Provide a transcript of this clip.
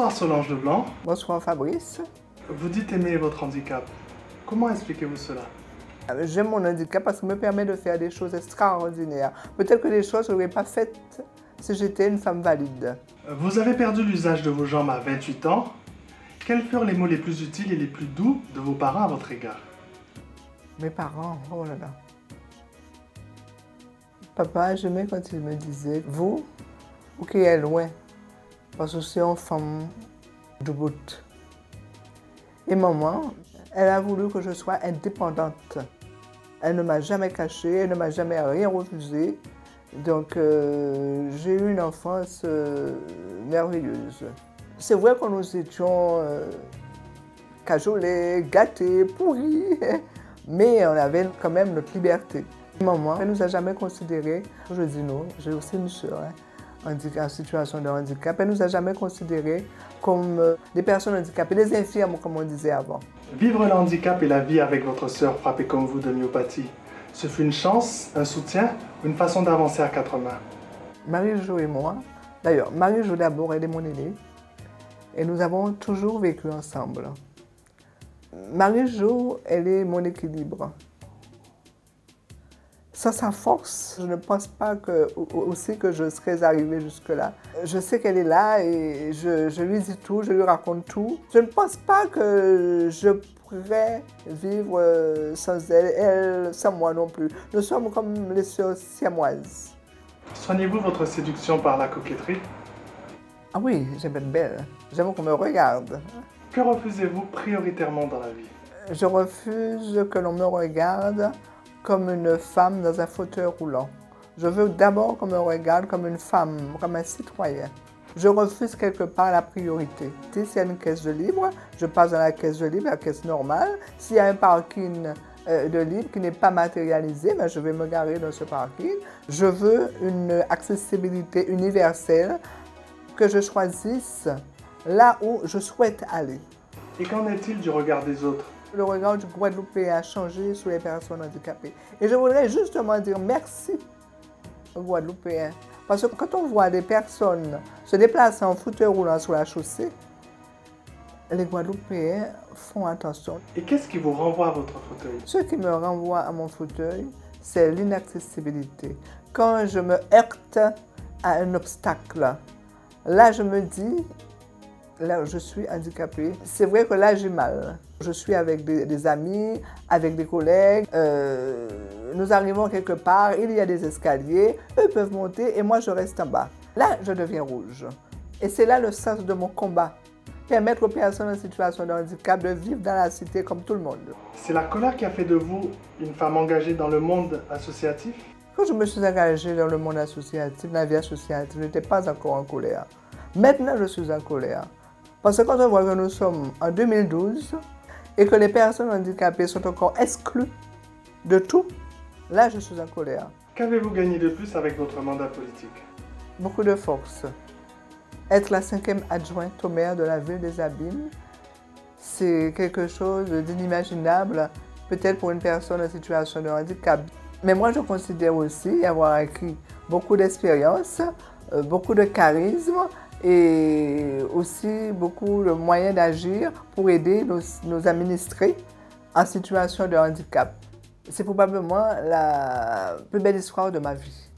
Bonsoir Solange Leblanc. Bonsoir Fabrice. Vous dites aimer votre handicap. Comment expliquez-vous cela? J'aime mon handicap parce qu'il me permet de faire des choses extraordinaires. Peut-être que des choses que je n'aurais pas faites si j'étais une femme valide. Vous avez perdu l'usage de vos jambes à 28 ans. Quels furent les mots les plus utiles et les plus doux de vos parents à votre égard? Mes parents, oh là là. Papa, j'aimais quand il me disait, vous qui êtes loin, parce que c'est une femme de bout. Et maman, elle a voulu que je sois indépendante. Elle ne m'a jamais caché, elle ne m'a jamais rien refusé. Donc j'ai eu une enfance merveilleuse. C'est vrai que nous étions cajolés, gâtés, pourris, mais on avait quand même notre liberté. Maman, elle ne nous a jamais considérés, je dis non, j'ai aussi une soeur en situation de handicap, elle ne nous a jamais considérés comme des personnes handicapées, des infirmes comme on disait avant. Vivre le handicap et la vie avec votre sœur frappée comme vous de myopathie, ce fut une chance, un soutien ou une façon d'avancer à quatre mains? Marie-Jo et moi, d'ailleurs, Marie-Jo d'abord, elle est mon aînée, et nous avons toujours vécu ensemble. Marie-Jo, elle est mon équilibre. Sans sa force, je ne pense pas aussi que je serais arrivée jusque-là. Je sais qu'elle est là et je lui dis tout, je lui raconte tout. Je ne pense pas que je pourrais vivre sans elle, elle sans moi non plus. Nous sommes comme les sœurs siamoises. Soignez-vous votre séduction par la coquetterie? Ah oui, j'aime être belle. J'aime qu'on me regarde. Que refusez-vous prioritairement dans la vie? Je refuse que l'on me regarde comme une femme dans un fauteuil roulant. Je veux d'abord qu'on me regarde comme une femme, comme un citoyen. Je refuse quelque part la priorité. S'il y a une caisse de libre, je passe dans la caisse de libre, la caisse normale. S'il y a un parking de libre qui n'est pas matérialisé, ben je vais me garer dans ce parking. Je veux une accessibilité universelle, que je choisisse là où je souhaite aller. Et qu'en est-il du regard des autres? Le regard du Guadeloupéen a changé sur les personnes handicapées. Et je voudrais justement dire merci aux Guadeloupéens. Parce que quand on voit des personnes se déplacer en fauteuil roulant sur la chaussée, les Guadeloupéens font attention. Et qu'est-ce qui vous renvoie à votre fauteuil? Ce qui me renvoie à mon fauteuil, c'est l'inaccessibilité. Quand je me heurte à un obstacle, là je me dis, là je suis handicapée. C'est vrai que là j'ai mal. Je suis avec des amis, avec des collègues. Nous arrivons quelque part, il y a des escaliers, eux peuvent monter et moi je reste en bas. Là je deviens rouge. Et c'est là le sens de mon combat. Permettre aux personnes en situation de handicap de vivre dans la cité comme tout le monde. C'est la colère qui a fait de vous une femme engagée dans le monde associatif? Quand je me suis engagée dans le monde associatif, dans la vie associative, je n'étais pas encore en colère. Maintenant je suis en colère. Parce que quand on voit que nous sommes en 2012 et que les personnes handicapées sont encore exclues de tout, là je suis en colère. Qu'avez-vous gagné de plus avec votre mandat politique? Beaucoup de force. Être la 5e adjointe au maire de la ville des Abîmes, c'est quelque chose d'inimaginable, peut-être pour une personne en situation de handicap. Mais moi je considère aussi avoir acquis beaucoup d'expérience, beaucoup de charisme, et aussi beaucoup de moyens d'agir pour aider nos administrés en situation de handicap. C'est probablement la plus belle histoire de ma vie.